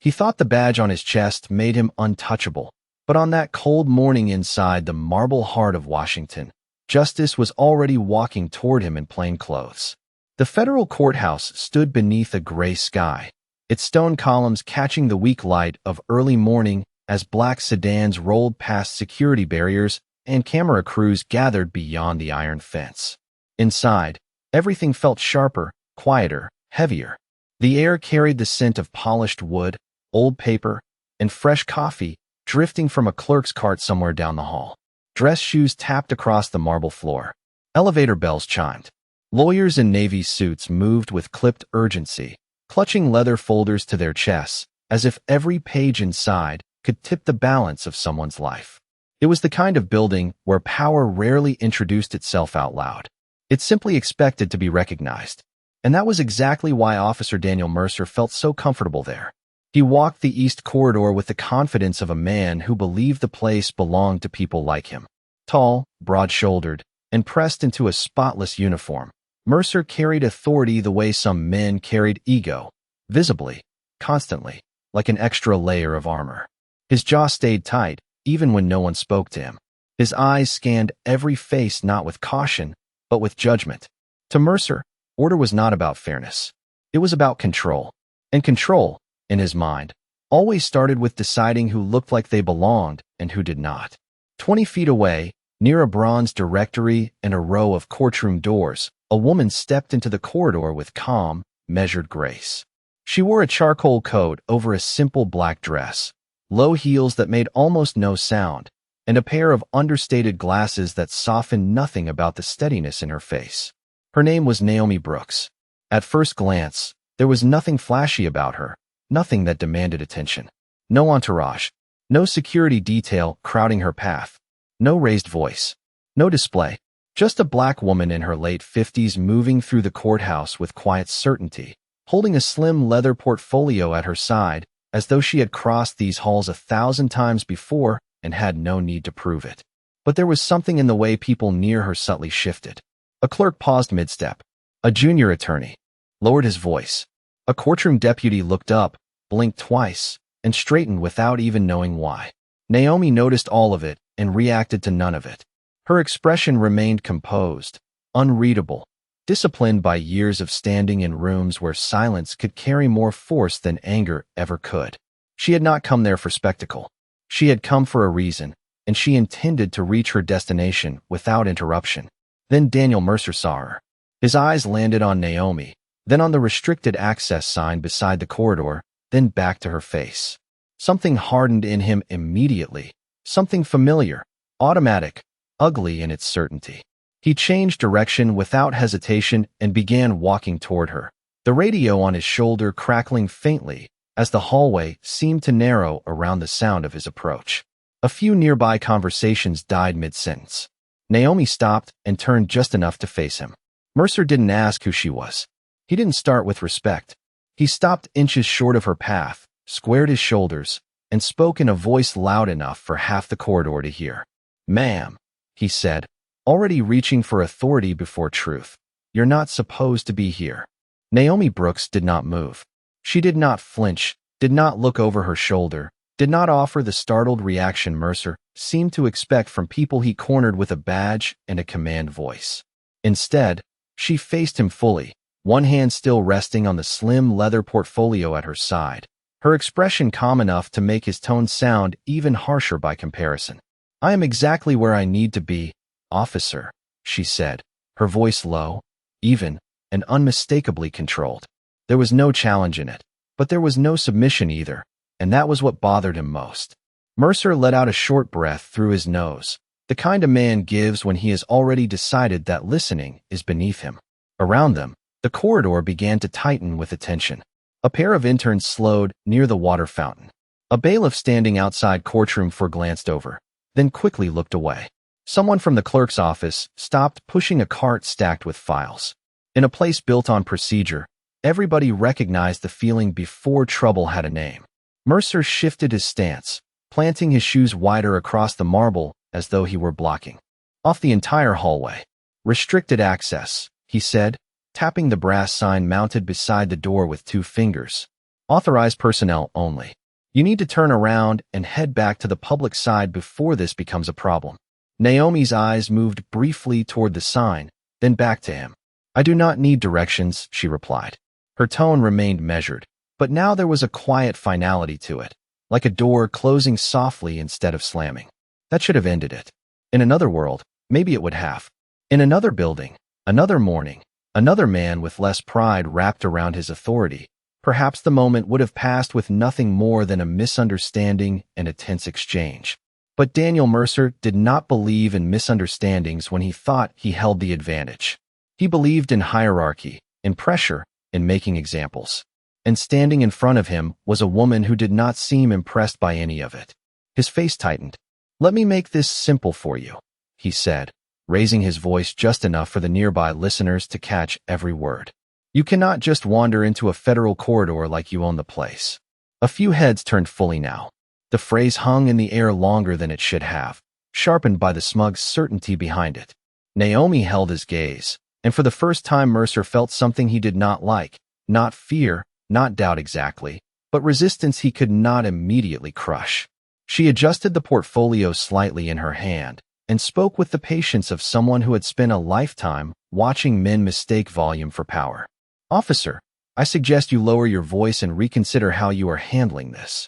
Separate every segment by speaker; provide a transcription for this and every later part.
Speaker 1: He thought the badge on his chest made him untouchable, but on that cold morning inside the marble heart of Washington, justice was already walking toward him in plain clothes. The federal courthouse stood beneath a gray sky, its stone columns catching the weak light of early morning as black sedans rolled past security barriers and camera crews gathered beyond the iron fence. Inside, everything felt sharper, quieter, heavier. The air carried the scent of polished wood, old paper, and fresh coffee drifting from a clerk's cart somewhere down the hall. Dress shoes tapped across the marble floor. Elevator bells chimed. Lawyers in navy suits moved with clipped urgency, clutching leather folders to their chests, as if every page inside could tip the balance of someone's life. It was the kind of building where power rarely introduced itself out loud. It simply expected to be recognized. And that was exactly why Officer Daniel Mercer felt so comfortable there. He walked the East Corridor with the confidence of a man who believed the place belonged to people like him. Tall, broad-shouldered, and pressed into a spotless uniform, Mercer carried authority the way some men carried ego, visibly, constantly, like an extra layer of armor. His jaw stayed tight, even when no one spoke to him. His eyes scanned every face not with caution, but with judgment. To Mercer, order was not about fairness. It was about control. And control, in his mind, always started with deciding who looked like they belonged and who did not. 20 feet away, near a bronze directory and a row of courtroom doors, a woman stepped into the corridor with calm, measured grace. She wore a charcoal coat over a simple black dress, low heels that made almost no sound, and a pair of understated glasses that softened nothing about the steadiness in her face. Her name was Naomi Brooks. At first glance, there was nothing flashy about her, nothing that demanded attention. No entourage, no security detail crowding her path, no raised voice, no display. Just a black woman in her late 50s moving through the courthouse with quiet certainty, holding a slim leather portfolio at her side, as though she had crossed these halls 1,000 times before and had no need to prove it. But there was something in the way people near her subtly shifted. A clerk paused mid-step. A junior attorney lowered his voice. A courtroom deputy looked up, blinked twice, and straightened without even knowing why. Naomi noticed all of it and reacted to none of it. Her expression remained composed, unreadable, disciplined by years of standing in rooms where silence could carry more force than anger ever could. She had not come there for spectacle. She had come for a reason, and she intended to reach her destination without interruption. Then Daniel Mercer saw her. His eyes landed on Naomi, then on the restricted access sign beside the corridor, then back to her face. Something hardened in him immediately, something familiar, automatic, ugly in its certainty. He changed direction without hesitation and began walking toward her, the radio on his shoulder crackling faintly as the hallway seemed to narrow around the sound of his approach. A few nearby conversations died mid-sentence. Naomi stopped and turned just enough to face him. Mercer didn't ask who she was. He didn't start with respect. He stopped inches short of her path, squared his shoulders, and spoke in a voice loud enough for half the corridor to hear. "Ma'am," he said, already reaching for authority before truth. "You're not supposed to be here." Naomi Brooks did not move. She did not flinch, did not look over her shoulder, did not offer the startled reaction Mercer seemed to expect from people he cornered with a badge and a command voice. Instead, she faced him fully, one hand still resting on the slim leather portfolio at her side, her expression calm enough to make his tone sound even harsher by comparison. "I am exactly where I need to be, officer," she said, her voice low, even, and unmistakably controlled. There was no challenge in it, but there was no submission either, and that was what bothered him most. Mercer let out a short breath through his nose, the kind a man gives when he has already decided that listening is beneath him. Around them, the corridor began to tighten with attention. A pair of interns slowed near the water fountain. A bailiff standing outside courtroom glanced over, then quickly looked away. Someone from the clerk's office stopped pushing a cart stacked with files. In a place built on procedure, everybody recognized the feeling before trouble had a name. Mercer shifted his stance, planting his shoes wider across the marble as though he were blocking off the entire hallway. "Restricted access," he said, tapping the brass sign mounted beside the door with 2 fingers. Authorized personnel only. You need to turn around and head back to the public side before this becomes a problem. Naomi's eyes moved briefly toward the sign, then back to him. I do not need directions, she replied. Her tone remained measured, but now there was a quiet finality to it, like a door closing softly instead of slamming. That should have ended it. In another world, maybe it would have. In another building, another morning, another man with less pride wrapped around his authority, perhaps the moment would have passed with nothing more than a misunderstanding and a tense exchange. But Daniel Mercer did not believe in misunderstandings when he thought he held the advantage. He believed in hierarchy, in pressure, in making examples. And standing in front of him was a woman who did not seem impressed by any of it. His face tightened. Let me make this simple for you, he said, raising his voice just enough for the nearby listeners to catch every word. You cannot just wander into a federal corridor like you own the place. A few heads turned fully now. The phrase hung in the air longer than it should have, sharpened by the smug certainty behind it. Naomi held his gaze, and for the first time Mercer felt something he did not like, not fear, not doubt exactly, but resistance he could not immediately crush. She adjusted the portfolio slightly in her hand and spoke with the patience of someone who had spent a lifetime watching men mistake volume for power. Officer, I suggest you lower your voice and reconsider how you are handling this.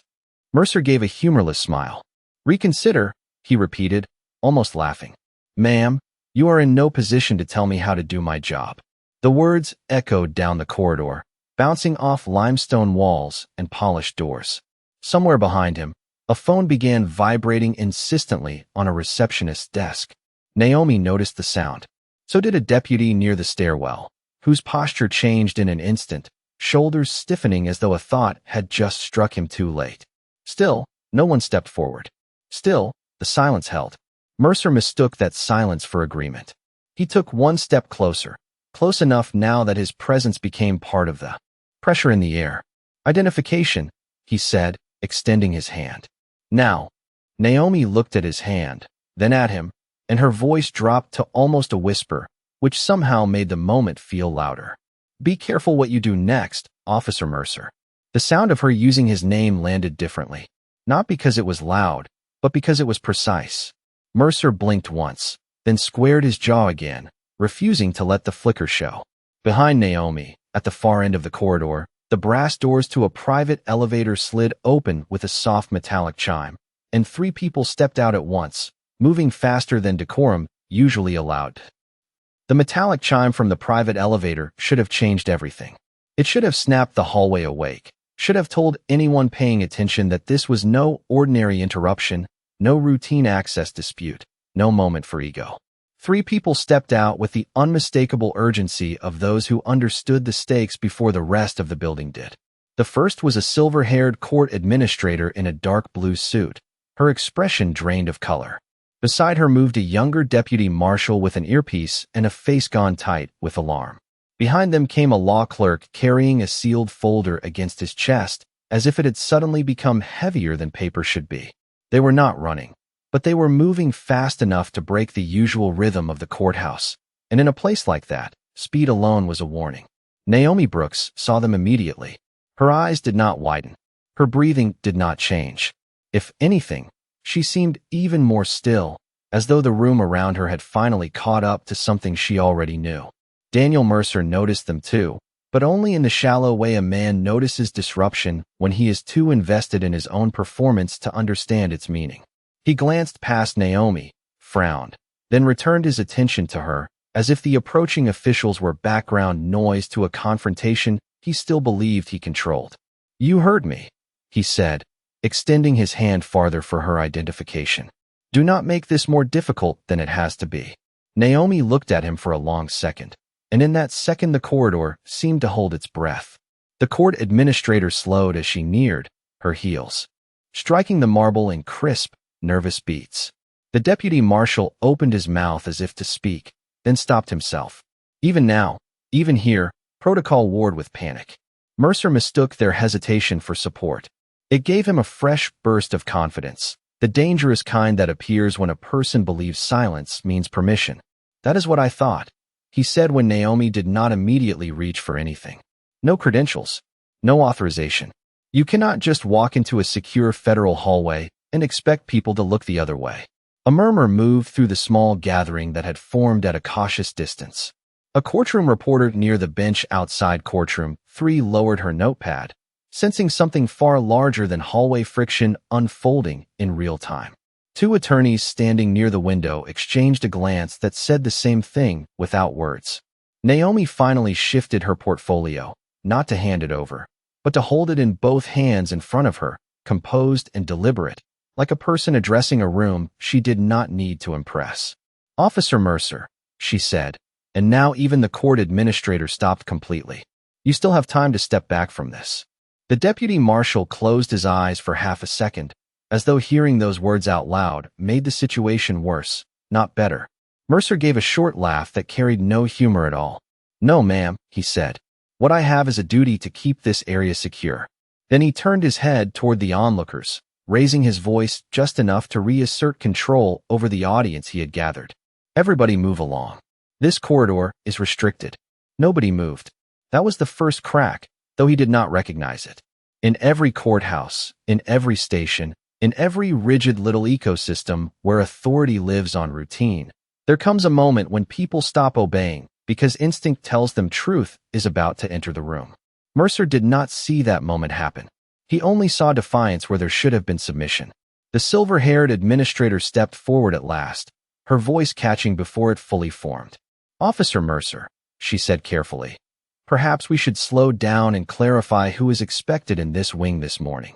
Speaker 1: Mercer gave a humorless smile. Reconsider, he repeated, almost laughing. Ma'am, you are in no position to tell me how to do my job. The words echoed down the corridor, bouncing off limestone walls and polished doors. Somewhere behind him, a phone began vibrating insistently on a receptionist's desk. Naomi noticed the sound. So did a deputy near the stairwell, whose posture changed in an instant, shoulders stiffening as though a thought had just struck him too late. Still, no one stepped forward. Still, the silence held. Mercer mistook that silence for agreement. He took one step closer, close enough now that his presence became part of the pressure in the air. Identification, he said, extending his hand. Now, Naomi looked at his hand, then at him, and her voice dropped to almost a whisper, which somehow made the moment feel louder. Be careful what you do next, Officer Mercer. The sound of her using his name landed differently, not because it was loud, but because it was precise. Mercer blinked once, then squared his jaw again, refusing to let the flicker show. Behind Naomi, at the far end of the corridor, the brass doors to a private elevator slid open with a soft metallic chime, and 3 people stepped out at once, moving faster than decorum usually allowed. The metallic chime from the private elevator should have changed everything. It should have snapped the hallway awake, should have told anyone paying attention that this was no ordinary interruption, no routine access dispute, no moment for ego. 3 people stepped out with the unmistakable urgency of those who understood the stakes before the rest of the building did. The first was a silver-haired court administrator in a dark blue suit, her expression drained of color. Beside her moved a younger deputy marshal with an earpiece and a face gone tight with alarm. Behind them came a law clerk carrying a sealed folder against his chest, as if it had suddenly become heavier than paper should be. They were not running, but they were moving fast enough to break the usual rhythm of the courthouse, and in a place like that, speed alone was a warning. Naomi Brooks saw them immediately. Her eyes did not widen. Her breathing did not change. If anything, she seemed even more still, as though the room around her had finally caught up to something she already knew. Daniel Mercer noticed them too, but only in the shallow way a man notices disruption when he is too invested in his own performance to understand its meaning. He glanced past Naomi, frowned, then returned his attention to her, as if the approaching officials were background noise to a confrontation he still believed he controlled. You heard me, he said, extending his hand farther for her identification. Do not make this more difficult than it has to be. Naomi looked at him for a long second, and in that second the corridor seemed to hold its breath. The court administrator slowed as she neared, her heels striking the marble in crisp, nervous beats. The deputy marshal opened his mouth as if to speak, then stopped himself. Even now, even here, protocol warred with panic. Mercer mistook their hesitation for support. It gave him a fresh burst of confidence, the dangerous kind that appears when a person believes silence means permission. That is what I thought, he said when Naomi did not immediately reach for anything. No credentials, no authorization. You cannot just walk into a secure federal hallway and expect people to look the other way. A murmur moved through the small gathering that had formed at a cautious distance. A courtroom reporter near the bench outside courtroom 3 lowered her notepad, sensing something far larger than hallway friction unfolding in real time. 2 attorneys standing near the window exchanged a glance that said the same thing without words. Naomi finally shifted her portfolio, not to hand it over, but to hold it in both hands in front of her, composed and deliberate, like a person addressing a room she did not need to impress. "Officer Mercer," she said, and now even the court administrator stopped completely. "You still have time to step back from this." The deputy marshal closed his eyes for half a second, as though hearing those words out loud made the situation worse, not better. Mercer gave a short laugh that carried no humor at all. "No, ma'am," he said. "What I have is a duty to keep this area secure." Then he turned his head toward the onlookers, raising his voice just enough to reassert control over the audience he had gathered. "Everybody move along. This corridor is restricted." Nobody moved. That was the first crack, though he did not recognize it. In every courthouse, in every station, in every rigid little ecosystem where authority lives on routine, there comes a moment when people stop obeying because instinct tells them truth is about to enter the room. Mercer did not see that moment happen. He only saw defiance where there should have been submission. The silver-haired administrator stepped forward at last, her voice catching before it fully formed. "Officer Mercer," she said carefully, "perhaps we should slow down and clarify who is expected in this wing this morning."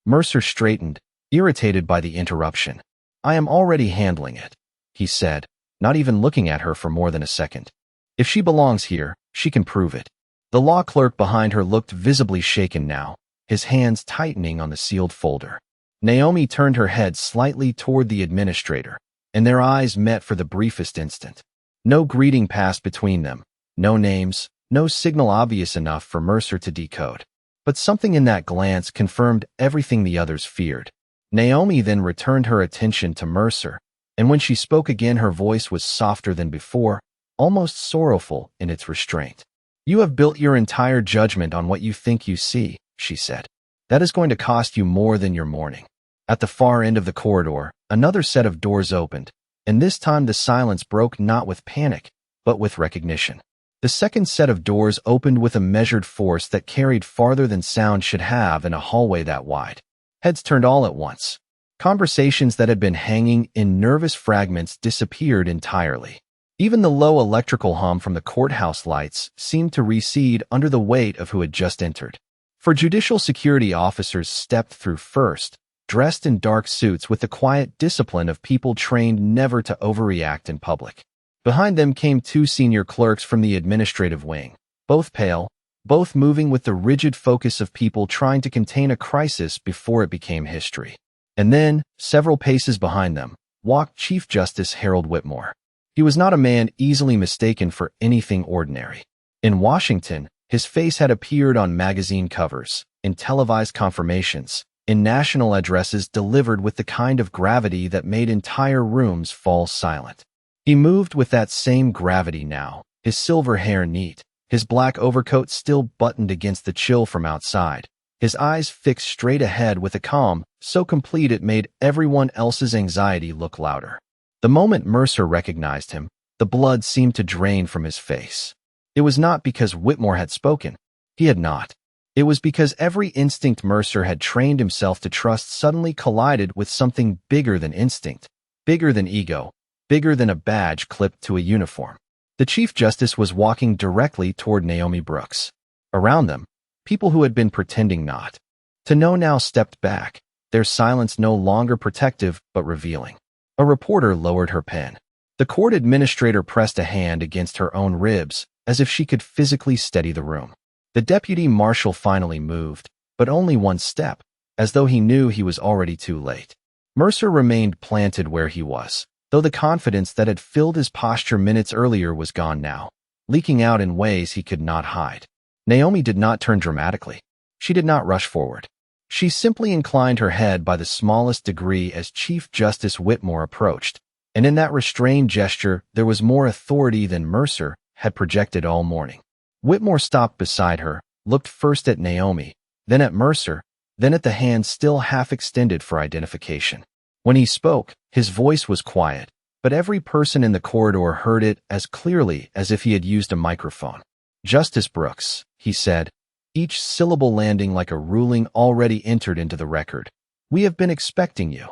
Speaker 1: Mercer straightened, irritated by the interruption. "I am already handling it," he said, not even looking at her for more than a second. "If she belongs here, she can prove it." The law clerk behind her looked visibly shaken now, his hands tightening on the sealed folder. Naomi turned her head slightly toward the administrator, and their eyes met for the briefest instant. No greeting passed between them, no names, no signal obvious enough for Mercer to decode. But something in that glance confirmed everything the others feared. Naomi then returned her attention to Mercer, and when she spoke again her voice was softer than before, almost sorrowful in its restraint. "You have built your entire judgment on what you think you see," she said. "That is going to cost you more than your morning." At the far end of the corridor, another set of doors opened, and this time the silence broke not with panic, but with recognition. The second set of doors opened with a measured force that carried farther than sound should have in a hallway that wide. Heads turned all at once. Conversations that had been hanging in nervous fragments disappeared entirely. Even the low electrical hum from the courthouse lights seemed to recede under the weight of who had just entered. For judicial security officers stepped through first, dressed in dark suits with the quiet discipline of people trained never to overreact in public. Behind them came 2 senior clerks from the administrative wing, both pale, both moving with the rigid focus of people trying to contain a crisis before it became history. And then, several paces behind them, walked Chief Justice Harold Whitmore. He was not a man easily mistaken for anything ordinary. In Washington, his face had appeared on magazine covers, in televised confirmations, in national addresses delivered with the kind of gravity that made entire rooms fall silent. He moved with that same gravity now, his silver hair neat, his black overcoat still buttoned against the chill from outside, his eyes fixed straight ahead with a calm so complete it made everyone else's anxiety look louder. The moment Mercer recognized him, the blood seemed to drain from his face. It was not because Whitmore had spoken. He had not. It was because every instinct Mercer had trained himself to trust suddenly collided with something bigger than instinct, bigger than ego, bigger than a badge clipped to a uniform. The Chief Justice was walking directly toward Naomi Brooks. Around them, people who had been pretending not to know now stepped back, their silence no longer protective but revealing. A reporter lowered her pen. The court administrator pressed a hand against her own ribs, as if she could physically steady the room. The deputy marshal finally moved, but only one step, as though he knew he was already too late. Mercer remained planted where he was, though the confidence that had filled his posture minutes earlier was gone now, leaking out in ways he could not hide. Naomi did not turn dramatically. She did not rush forward. She simply inclined her head by the smallest degree as Chief Justice Whitmore approached, and in that restrained gesture there was more authority than Mercer had projected all morning. Whitmore stopped beside her, looked first at Naomi, then at Mercer, then at the hand still half extended for identification. When he spoke, his voice was quiet, but every person in the corridor heard it as clearly as if he had used a microphone. "Justice Brooks," he said, each syllable landing like a ruling already entered into the record. "We have been expecting you."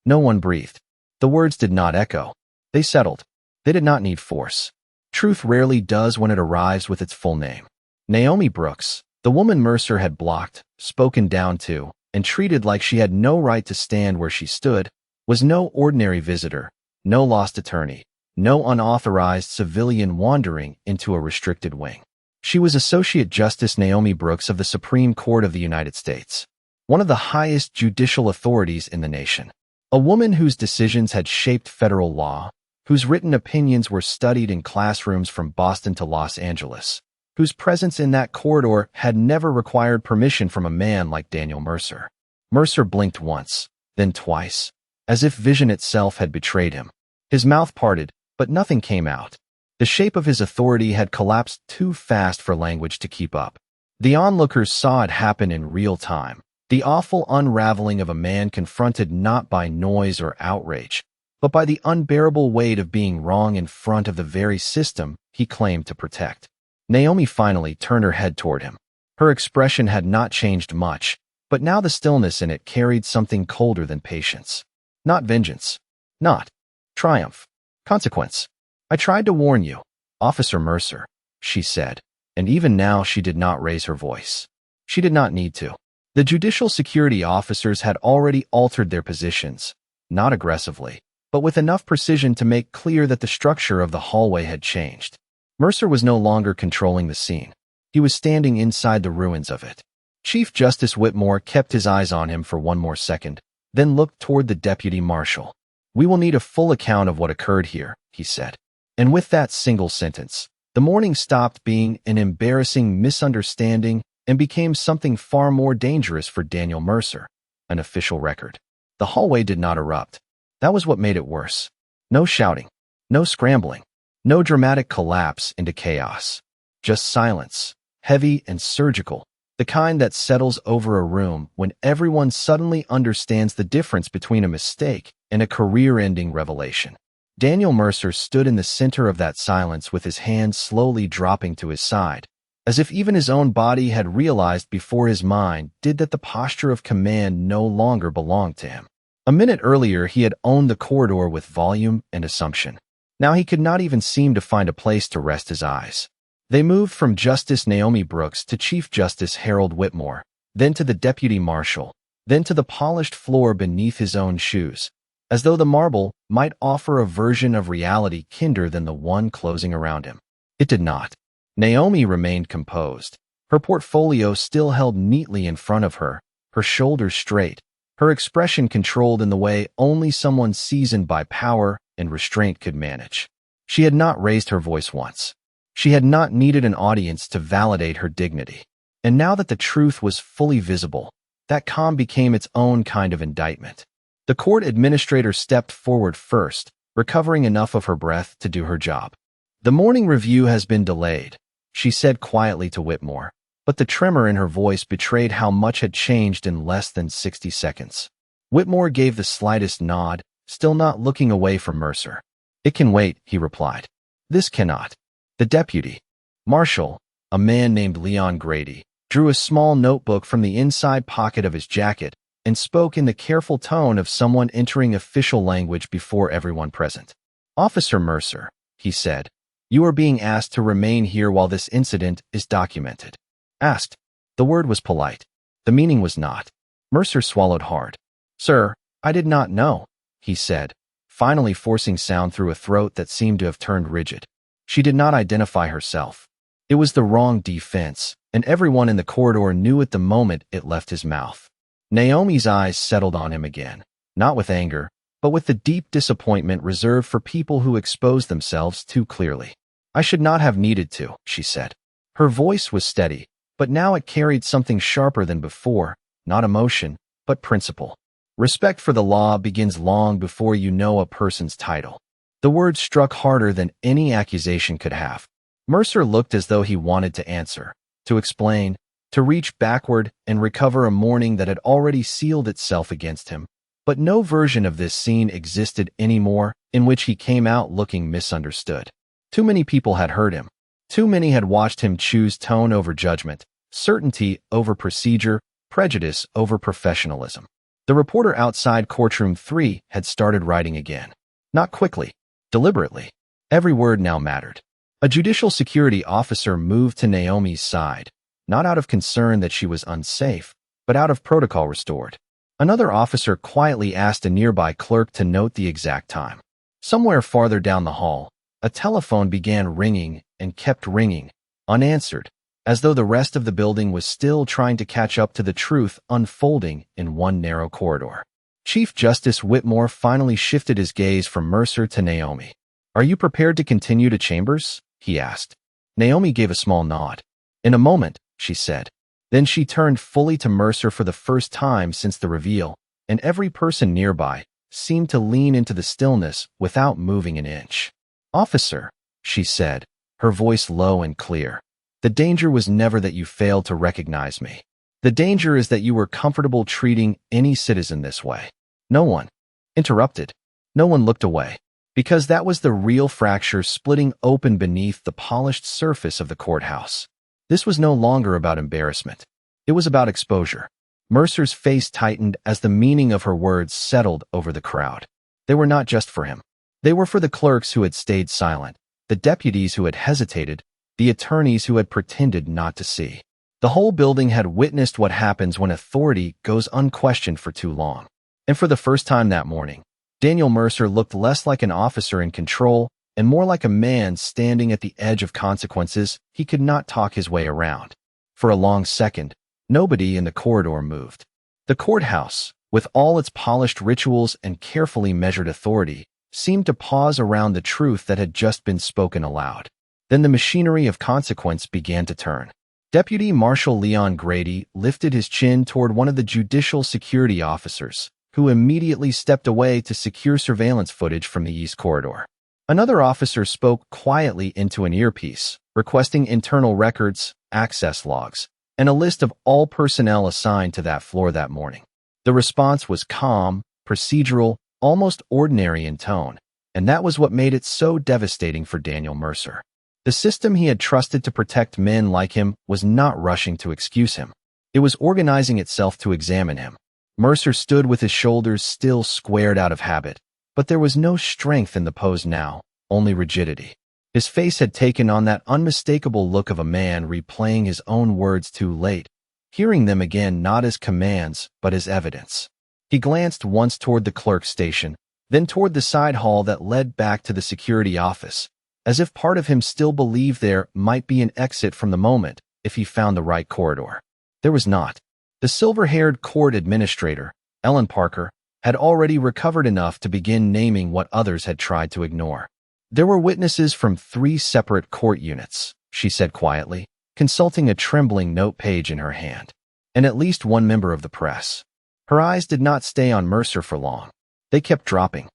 Speaker 1: No one breathed. The words did not echo. They settled. They did not need force. Truth rarely does when it arrives with its full name. Naomi Brooks, the woman Mercer had blocked, spoken down to, and treated like she had no right to stand where she stood, was no ordinary visitor, no lost attorney, no unauthorized civilian wandering into a restricted wing. She was Associate Justice Naomi Brooks of the Supreme Court of the United States, one of the highest judicial authorities in the nation. A woman whose decisions had shaped federal law, whose written opinions were studied in classrooms from Boston to Los Angeles, whose presence in that corridor had never required permission from a man like Daniel Mercer. Mercer blinked once, then twice, as if vision itself had betrayed him. His mouth parted, but nothing came out. The shape of his authority had collapsed too fast for language to keep up. The onlookers saw it happen in real time, the awful unraveling of a man confronted not by noise or outrage, but by the unbearable weight of being wrong in front of the very system he claimed to protect. Naomi finally turned her head toward him. Her expression had not changed much, but now the stillness in it carried something colder than patience. Not vengeance. Not triumph. Consequence. "I tried to warn you, Officer Mercer," she said, and even now she did not raise her voice. She did not need to. The judicial security officers had already altered their positions, not aggressively, but with enough precision to make clear that the structure of the hallway had changed. Mercer was no longer controlling the scene. He was standing inside the ruins of it. Chief Justice Whitmore kept his eyes on him for one more second, then looked toward the deputy marshal. "We will need a full account of what occurred here," he said. And with that single sentence, the morning stopped being an embarrassing misunderstanding and became something far more dangerous for Daniel Mercer, an official record. The hallway did not erupt. That was what made it worse. No shouting, no scrambling, no dramatic collapse into chaos. Just silence, heavy and surgical, the kind that settles over a room when everyone suddenly understands the difference between a mistake and a career-ending revelation. Daniel Mercer stood in the center of that silence with his hand slowly dropping to his side, as if even his own body had realized before his mind did that the posture of command no longer belonged to him. A minute earlier, he had owned the corridor with volume and assumption. Now he could not even seem to find a place to rest his eyes. They moved from Justice Naomi Brooks to Chief Justice Harold Whitmore, then to the deputy marshal, then to the polished floor beneath his own shoes, as though the marble might offer a version of reality kinder than the one closing around him. It did not. Naomi remained composed, her portfolio still held neatly in front of her, her shoulders straight, her expression controlled in the way only someone seasoned by power and restraint could manage. She had not raised her voice once. She had not needed an audience to validate her dignity. And now that the truth was fully visible, that calm became its own kind of indictment. The court administrator stepped forward first, recovering enough of her breath to do her job. "The morning review has been delayed," she said quietly to Whitmore, but the tremor in her voice betrayed how much had changed in less than 60 seconds. Whitmore gave the slightest nod, still not looking away from Mercer. "It can wait," he replied. "This cannot." The deputy marshal, a man named Leon Grady, drew a small notebook from the inside pocket of his jacket and spoke in the careful tone of someone entering official language before everyone present. "Officer Mercer," he said, "you are being asked to remain here while this incident is documented." Asked. The word was polite. The meaning was not. Mercer swallowed hard. "Sir, I did not know," he said, finally forcing sound through a throat that seemed to have turned rigid. She did not identify herself. It was the wrong defense, and everyone in the corridor knew at the moment it left his mouth. Naomi's eyes settled on him again, not with anger, but with the deep disappointment reserved for people who expose themselves too clearly. "I should not have needed to," she said. Her voice was steady, but now it carried something sharper than before, not emotion, but principle. Respect for the law begins long before you know a person's title. The word struck harder than any accusation could have. Mercer looked as though he wanted to answer, to explain, to reach backward and recover a morning that had already sealed itself against him. But no version of this scene existed anymore in which he came out looking misunderstood. Too many people had heard him. Too many had watched him choose tone over judgment, certainty over procedure, prejudice over professionalism. The reporter outside courtroom 3 had started writing again. Not quickly, deliberately. Every word now mattered. A judicial security officer moved to Naomi's side, not out of concern that she was unsafe, but out of protocol restored. Another officer quietly asked a nearby clerk to note the exact time. Somewhere farther down the hall, a telephone began ringing and kept ringing, unanswered, as though the rest of the building was still trying to catch up to the truth unfolding in one narrow corridor. Chief Justice Whitmore finally shifted his gaze from Mercer to Naomi. "Are you prepared to continue to chambers?" he asked. Naomi gave a small nod. "In a moment," she said. Then she turned fully to Mercer for the first time since the reveal, and every person nearby seemed to lean into the stillness without moving an inch. "Officer," she said, her voice low and clear, "the danger was never that you failed to recognize me. The danger is that you were comfortable treating any citizen this way." No one interrupted. No one looked away, because that was the real fracture splitting open beneath the polished surface of the courthouse. This was no longer about embarrassment. It was about exposure. Mercer's face tightened as the meaning of her words settled over the crowd. They were not just for him. They were for the clerks who had stayed silent, the deputies who had hesitated, the attorneys who had pretended not to see. The whole building had witnessed what happens when authority goes unquestioned for too long. And for the first time that morning, Daniel Mercer looked less like an officer in control and more like a man standing at the edge of consequences he could not talk his way around. For a long second, nobody in the corridor moved. The courthouse, with all its polished rituals and carefully measured authority, seemed to pause around the truth that had just been spoken aloud. Then the machinery of consequence began to turn. Deputy Marshal Leon Grady lifted his chin toward one of the judicial security officers, who immediately stepped away to secure surveillance footage from the East Corridor. Another officer spoke quietly into an earpiece, requesting internal records, access logs, and a list of all personnel assigned to that floor that morning. The response was calm, procedural, almost ordinary in tone, and that was what made it so devastating for Daniel Mercer. The system he had trusted to protect men like him was not rushing to excuse him. It was organizing itself to examine him. Mercer stood with his shoulders still squared out of habit, but there was no strength in the pose now, only rigidity. His face had taken on that unmistakable look of a man replaying his own words too late, hearing them again not as commands but as evidence. He glanced once toward the clerk's station, then toward the side hall that led back to the security office, as if part of him still believed there might be an exit from the moment if he found the right corridor. There was not. The silver-haired court administrator, Ellen Parker, had already recovered enough to begin naming what others had tried to ignore. "There were witnesses from 3 separate court units," she said quietly, consulting a trembling note page in her hand, "and at least 1 member of the press." Her eyes did not stay on Mercer for long. They kept dropping,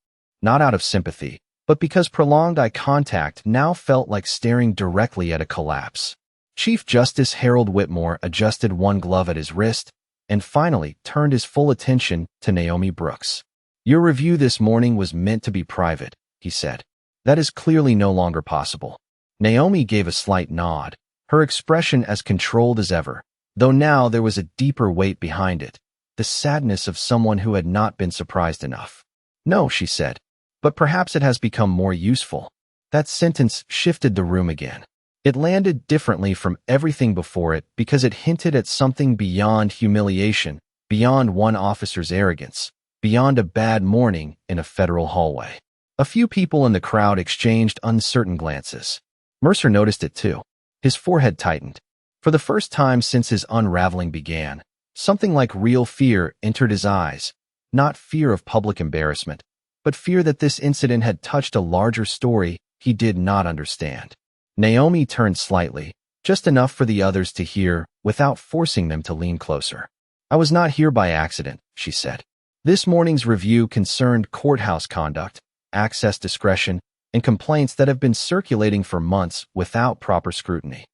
Speaker 1: not out of sympathy, but because prolonged eye contact now felt like staring directly at a collapse. Chief Justice Harold Whitmore adjusted one glove at his wrist and finally turned his full attention to Naomi Brooks. "Your review this morning was meant to be private," he said. "That is clearly no longer possible." Naomi gave a slight nod, her expression as controlled as ever, though now there was a deeper weight behind it, the sadness of someone who had not been surprised enough. "No," she said, "but perhaps it has become more useful." That sentence shifted the room again. It landed differently from everything before it because it hinted at something beyond humiliation, beyond one officer's arrogance, beyond a bad morning in a federal hallway. A few people in the crowd exchanged uncertain glances. Mercer noticed it too. His forehead tightened. For the first time since his unraveling began, something like real fear entered his eyes, not fear of public embarrassment, but fear that this incident had touched a larger story he did not understand. Naomi turned slightly, just enough for the others to hear without forcing them to lean closer. "I was not here by accident," she said. "This morning's review concerned courthouse conduct, access discretion, and complaints that have been circulating for months without proper scrutiny."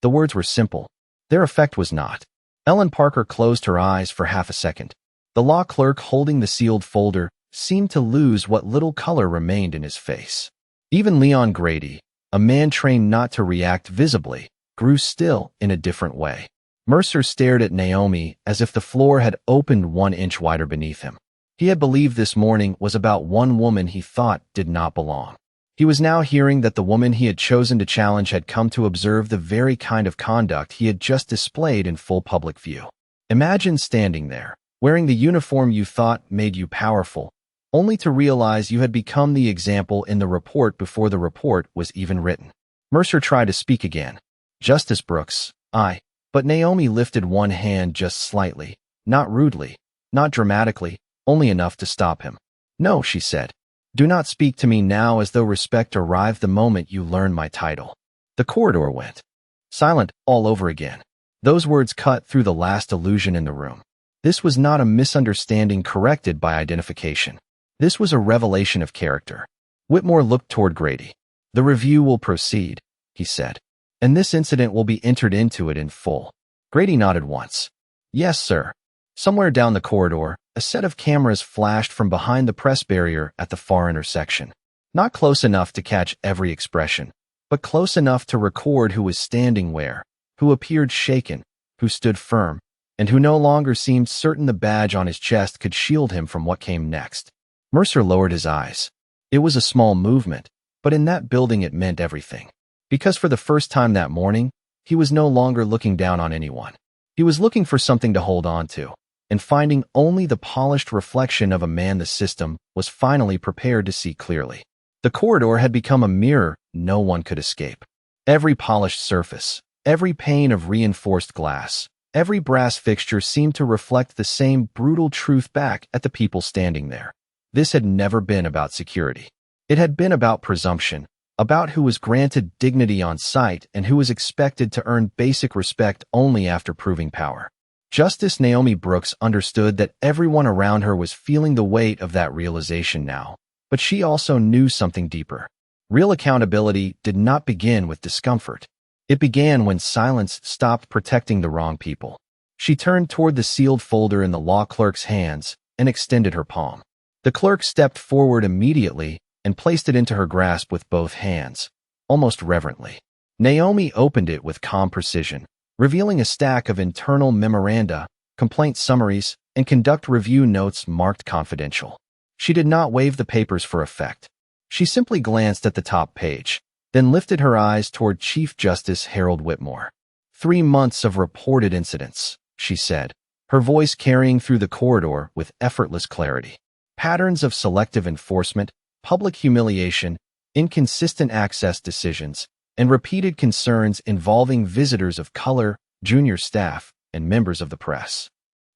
Speaker 1: The words were simple. Their effect was not. Ellen Parker closed her eyes for half a second. The law clerk holding the sealed folder seemed to lose what little color remained in his face. Even Leon Grady, a man trained not to react visibly, grew still in a different way. Mercer stared at Naomi as if the floor had opened 1 inch wider beneath him. He had believed this morning was about one woman he thought did not belong. He was now hearing that the woman he had chosen to challenge had come to observe the very kind of conduct he had just displayed in full public view. Imagine standing there, wearing the uniform you thought made you powerful, only to realize you had become the example in the report before the report was even written. Mercer tried to speak again. Justice Brooks, but Naomi lifted one hand just slightly, not rudely, not dramatically, only enough to stop him. No, she said. Do not speak to me now as though respect arrived the moment you learn my title. The corridor went silent all over again. Those words cut through the last illusion in the room. This was not a misunderstanding corrected by identification. This was a revelation of character. Whitmore looked toward Grady. The review will proceed, he said, and this incident will be entered into it in full. Grady nodded once. Yes, sir. Somewhere down the corridor, a set of cameras flashed from behind the press barrier at the far intersection. Not close enough to catch every expression, but close enough to record who was standing where, who appeared shaken, who stood firm, and who no longer seemed certain the badge on his chest could shield him from what came next. Mercer lowered his eyes. It was a small movement, but in that building it meant everything. Because for the first time that morning, he was no longer looking down on anyone. He was looking for something to hold on to, and finding only the polished reflection of a man the system was finally prepared to see clearly. The corridor had become a mirror no one could escape. Every polished surface, every pane of reinforced glass, every brass fixture seemed to reflect the same brutal truth back at the people standing there. This had never been about security. It had been about presumption, about who was granted dignity on sight and who was expected to earn basic respect only after proving power. Justice Naomi Brooks understood that everyone around her was feeling the weight of that realization now, but she also knew something deeper. Real accountability did not begin with discomfort. It began when silence stopped protecting the wrong people. She turned toward the sealed folder in the law clerk's hands and extended her palm. The clerk stepped forward immediately and placed it into her grasp with both hands, almost reverently. Naomi opened it with calm precision, revealing a stack of internal memoranda, complaint summaries, and conduct review notes marked confidential. She did not wave the papers for effect. She simply glanced at the top page, then lifted her eyes toward Chief Justice Harold Whitmore. 3 months of reported incidents, she said, her voice carrying through the corridor with effortless clarity. Patterns of selective enforcement, public humiliation, inconsistent access decisions, and repeated concerns involving visitors of color, junior staff, and members of the press.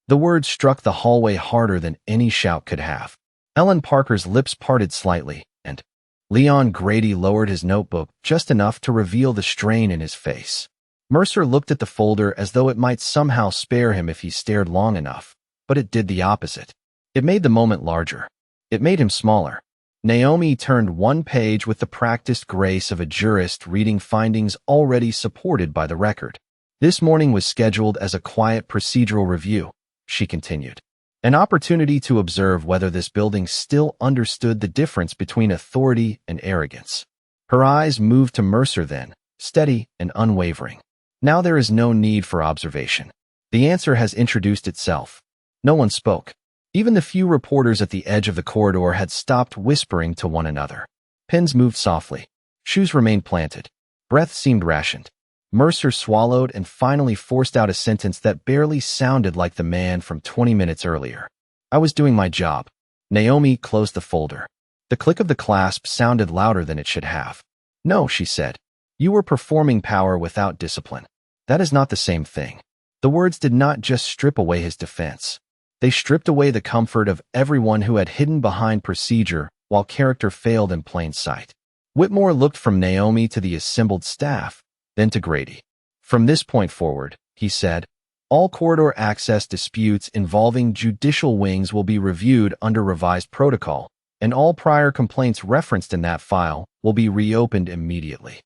Speaker 1: The words struck the hallway harder than any shout could have. Ellen Parker's lips parted slightly, and Leon Grady lowered his notebook just enough to reveal the strain in his face. Mercer looked at the folder as though it might somehow spare him if he stared long enough, but it did the opposite. It made the moment larger. It made him smaller. Naomi turned one page with the practiced grace of a jurist reading findings already supported by the record. This morning was scheduled as a quiet procedural review, she continued. An opportunity to observe whether this building still understood the difference between authority and arrogance. Her eyes moved to Mercer then, steady and unwavering. Now there is no need for observation. The answer has introduced itself. No one spoke. Even the few reporters at the edge of the corridor had stopped whispering to one another. Pens moved softly. Shoes remained planted. Breath seemed rationed. Mercer swallowed and finally forced out a sentence that barely sounded like the man from 20 minutes earlier. I was doing my job. Naomi closed the folder. The click of the clasp sounded louder than it should have. No, she said. You were performing power without discipline. That is not the same thing. The words did not just strip away his defense. They stripped away the comfort of everyone who had hidden behind procedure while character failed in plain sight. Whitmore looked from Naomi to the assembled staff, then to Grady. From this point forward, he said, all corridor access disputes involving judicial wings will be reviewed under revised protocol, and all prior complaints referenced in that file will be reopened immediately.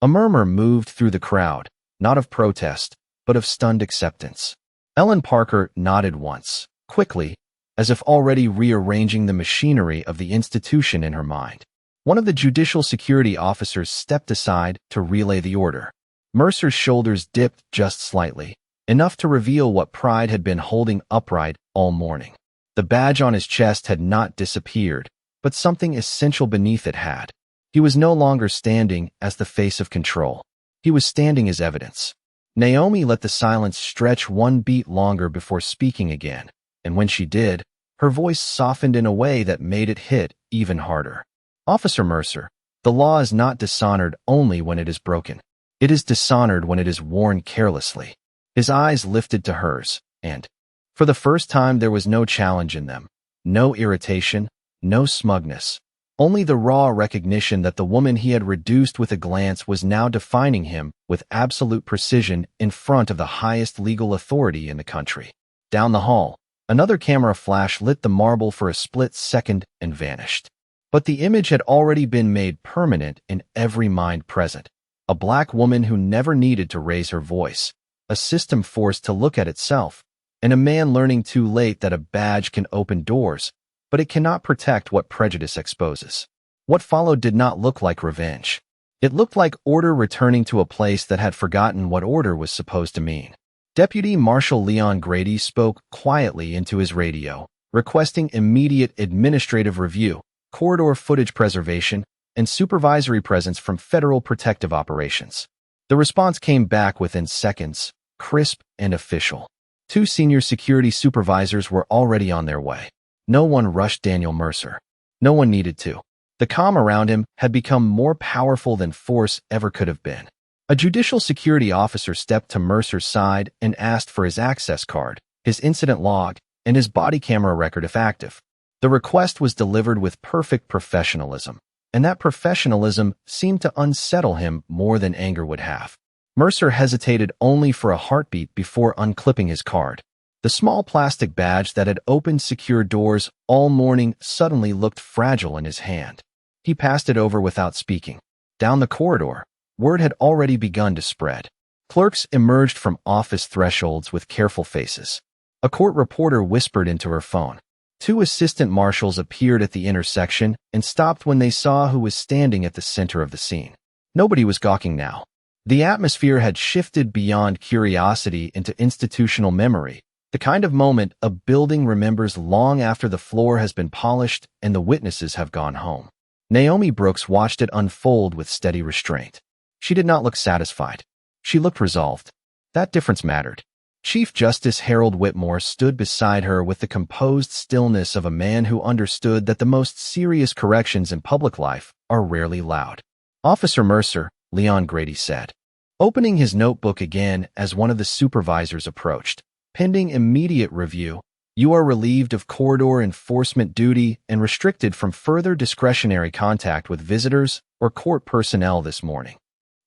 Speaker 1: A murmur moved through the crowd, not of protest, but of stunned acceptance. Ellen Parker nodded once, quickly, as if already rearranging the machinery of the institution in her mind. One of the judicial security officers stepped aside to relay the order. Mercer's shoulders dipped just slightly, enough to reveal what pride had been holding upright all morning. The badge on his chest had not disappeared, but something essential beneath it had. He was no longer standing as the face of control. He was standing as evidence. Naomi let the silence stretch one beat longer before speaking again, and when she did, her voice softened in a way that made it hit even harder. Officer Mercer, the law is not dishonored only when it is broken. It is dishonored when it is worn carelessly. His eyes lifted to hers, and, for the first time, there was no challenge in them, no irritation, no smugness. Only the raw recognition that the woman he had reduced with a glance was now defining him with absolute precision in front of the highest legal authority in the country. Down the hall, another camera flash lit the marble for a split second and vanished. But the image had already been made permanent in every mind present. A black woman who never needed to raise her voice, a system forced to look at itself, and a man learning too late that a badge can open doors, but it cannot protect what prejudice exposes. What followed did not look like revenge. It looked like order returning to a place that had forgotten what order was supposed to mean. Deputy Marshal Leon Grady spoke quietly into his radio, requesting immediate administrative review, corridor footage preservation, and supervisory presence from Federal Protective Operations. The response came back within seconds, crisp and official. 2 senior security supervisors were already on their way. No one rushed Daniel Mercer. No one needed to. The calm around him had become more powerful than force ever could have been. A judicial security officer stepped to Mercer's side and asked for his access card, his incident log, and his body camera record if active. The request was delivered with perfect professionalism, and that professionalism seemed to unsettle him more than anger would have. Mercer hesitated only for a heartbeat before unclipping his card. The small plastic badge that had opened secure doors all morning suddenly looked fragile in his hand. He passed it over without speaking. Down the corridor, word had already begun to spread. Clerks emerged from office thresholds with careful faces. A court reporter whispered into her phone. 2 assistant marshals appeared at the intersection and stopped when they saw who was standing at the center of the scene. Nobody was gawking now. The atmosphere had shifted beyond curiosity into institutional memory, the kind of moment a building remembers long after the floor has been polished and the witnesses have gone home. Naomi Brooks watched it unfold with steady restraint. She did not look satisfied. She looked resolved. That difference mattered. Chief Justice Harold Whitmore stood beside her with the composed stillness of a man who understood that the most serious corrections in public life are rarely loud. Officer Mercer, Leon Grady said, opening his notebook again as one of the supervisors approached. Pending immediate review, you are relieved of corridor enforcement duty and restricted from further discretionary contact with visitors or court personnel this morning.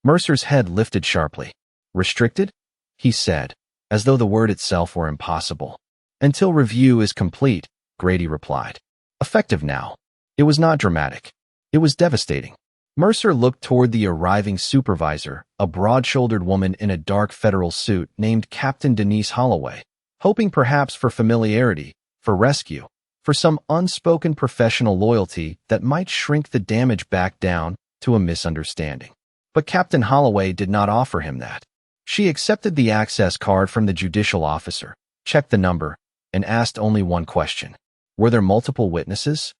Speaker 1: Mercer's head lifted sharply. Restricted? He said, as though the word itself were impossible. Until review is complete, Grady replied. Effective now. It was not dramatic. It was devastating. Mercer looked toward the arriving supervisor, a broad-shouldered woman in a dark federal suit named Captain Denise Holloway, hoping perhaps for familiarity, for rescue, for some unspoken professional loyalty that might shrink the damage back down to a misunderstanding. But Captain Holloway did not offer him that. She accepted the access card from the judicial officer, checked the number, and asked only one question. Were there multiple witnesses?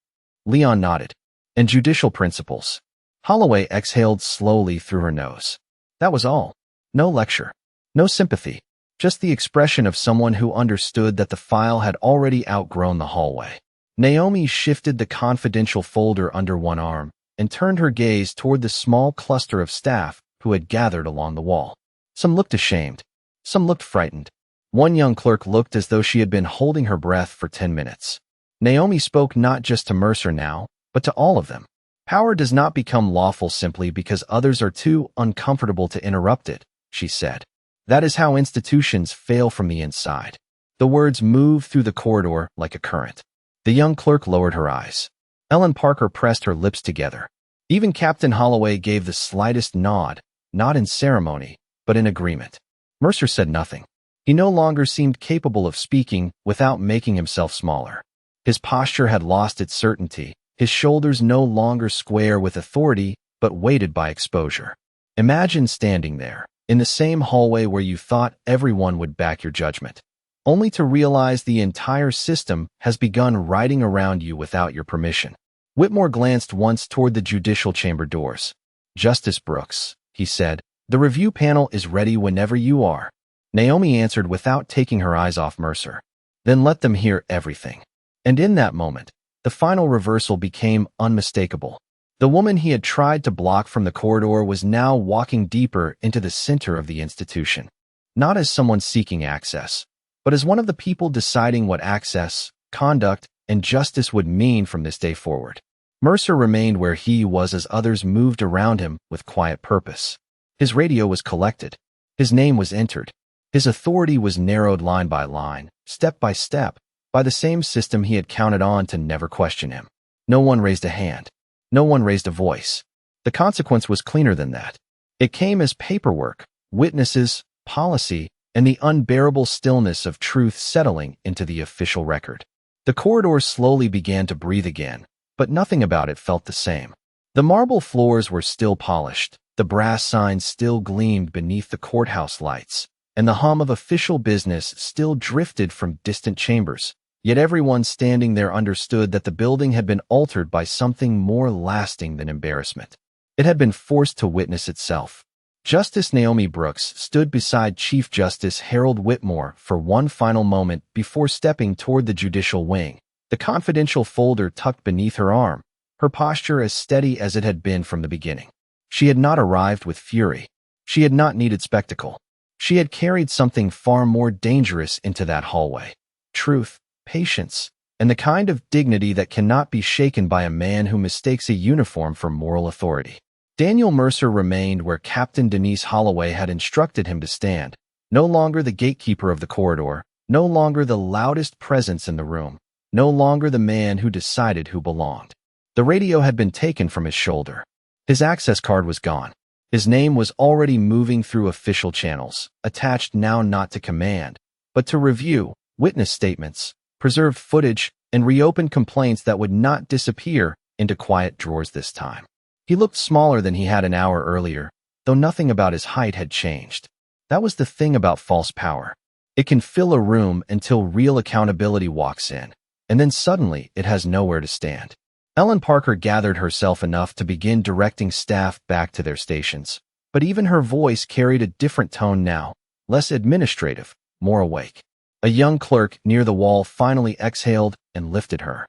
Speaker 1: Leon nodded. And judicial principles. Holloway exhaled slowly through her nose. That was all. No lecture. No sympathy. Just the expression of someone who understood that the file had already outgrown the hallway. Naomi shifted the confidential folder under one arm and turned her gaze toward the small cluster of staff who had gathered along the wall. Some looked ashamed. Some looked frightened. One young clerk looked as though she had been holding her breath for 10 minutes. Naomi spoke not just to Mercer now, but to all of them. Power does not become lawful simply because others are too uncomfortable to interrupt it, she said. That is how institutions fail from the inside. The words moved through the corridor like a current. The young clerk lowered her eyes. Ellen Parker pressed her lips together. Even Captain Holloway gave the slightest nod, not in ceremony, but in agreement. Mercer said nothing. He no longer seemed capable of speaking without making himself smaller. His posture had lost its certainty, his shoulders no longer square with authority, but weighted by exposure. Imagine standing there, in the same hallway where you thought everyone would back your judgment, only to realize the entire system has begun riding around you without your permission. Whitmore glanced once toward the judicial chamber doors. "Justice Brooks," he said, "the review panel is ready whenever you are." Naomi answered without taking her eyes off Mercer. "Then let them hear everything." And in that moment, the final reversal became unmistakable. The woman he had tried to block from the corridor was now walking deeper into the center of the institution, not as someone seeking access, but as one of the people deciding what access, conduct, and justice would mean from this day forward. Mercer remained where he was as others moved around him with quiet purpose. His radio was collected. His name was entered. His authority was narrowed line by line, step by step, by the same system he had counted on to never question him. No one raised a hand. No one raised a voice. The consequence was cleaner than that. It came as paperwork, witnesses, policy, and the unbearable stillness of truth settling into the official record. The corridor slowly began to breathe again, but nothing about it felt the same. The marble floors were still polished, the brass signs still gleamed beneath the courthouse lights, and the hum of official business still drifted from distant chambers. Yet everyone standing there understood that the building had been altered by something more lasting than embarrassment. It had been forced to witness itself. Justice Naomi Brooks stood beside Chief Justice Harold Whitmore for one final moment before stepping toward the judicial wing, the confidential folder tucked beneath her arm, her posture as steady as it had been from the beginning. She had not arrived with fury. She had not needed spectacle. She had carried something far more dangerous into that hallway: truth, patience, and the kind of dignity that cannot be shaken by a man who mistakes a uniform for moral authority. Daniel Mercer remained where Captain Denise Holloway had instructed him to stand, no longer the gatekeeper of the corridor, no longer the loudest presence in the room, no longer the man who decided who belonged. The radio had been taken from his shoulder. His access card was gone. His name was already moving through official channels, attached now not to command, but to review, witness statements, preserved footage, and reopened complaints that would not disappear into quiet drawers this time. He looked smaller than he had an hour earlier, though nothing about his height had changed. That was the thing about false power. It can fill a room until real accountability walks in, and then suddenly it has nowhere to stand. Ellen Parker gathered herself enough to begin directing staff back to their stations, but even her voice carried a different tone now, less administrative, more awake. A young clerk near the wall finally exhaled and lifted her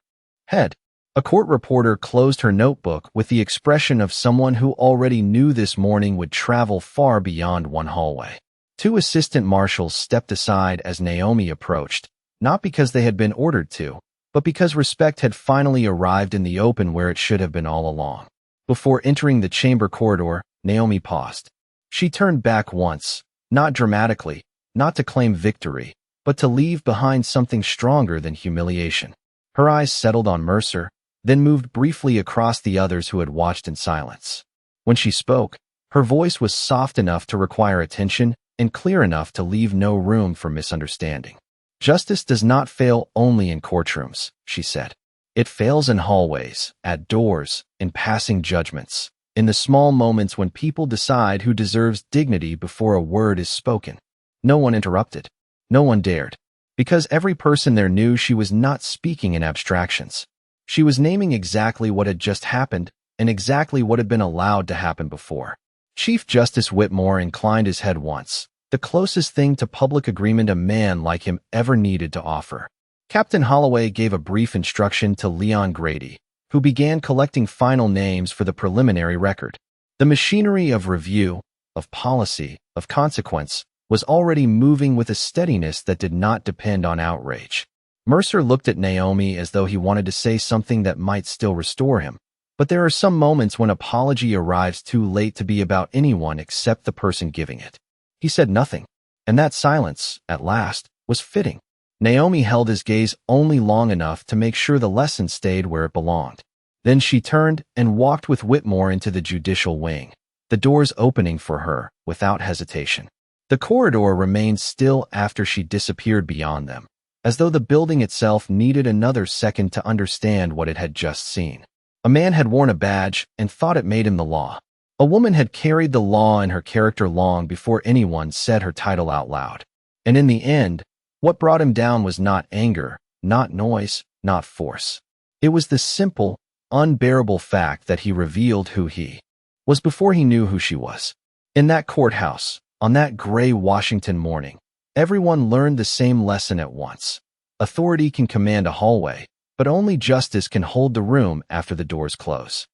Speaker 1: head. A court reporter closed her notebook with the expression of someone who already knew this morning would travel far beyond one hallway. Two assistant marshals stepped aside as Naomi approached, not because they had been ordered to, but because respect had finally arrived in the open where it should have been all along. Before entering the chamber corridor, Naomi paused. She turned back once, not dramatically, not to claim victory, but to leave behind something stronger than humiliation. Her eyes settled on Mercer, then moved briefly across the others who had watched in silence. When she spoke, her voice was soft enough to require attention and clear enough to leave no room for misunderstanding. "Justice does not fail only in courtrooms," she said. "It fails in hallways, at doors, in passing judgments, in the small moments when people decide who deserves dignity before a word is spoken." No one interrupted. No one dared, because every person there knew she was not speaking in abstractions. She was naming exactly what had just happened and exactly what had been allowed to happen before. Chief Justice Whitmore inclined his head once, the closest thing to public agreement a man like him ever needed to offer. Captain Holloway gave a brief instruction to Leon Grady, who began collecting final names for the preliminary record. The machinery of review, of policy, of consequence, was already moving with a steadiness that did not depend on outrage. Mercer looked at Naomi as though he wanted to say something that might still restore him, but there are some moments when apology arrives too late to be about anyone except the person giving it. He said nothing, and that silence, at last, was fitting. Naomi held his gaze only long enough to make sure the lesson stayed where it belonged. Then she turned and walked with Whitmore into the judicial wing, the doors opening for her without hesitation. The corridor remained still after she disappeared beyond them, as though the building itself needed another second to understand what it had just seen. A man had worn a badge and thought it made him the law. A woman had carried the law in her character long before anyone said her title out loud. And in the end, what brought him down was not anger, not noise, not force. It was the simple, unbearable fact that he revealed who he was before he knew who she was. In that courthouse, on that gray Washington morning, everyone learned the same lesson at once. Authority can command a hallway, but only justice can hold the room after the doors close.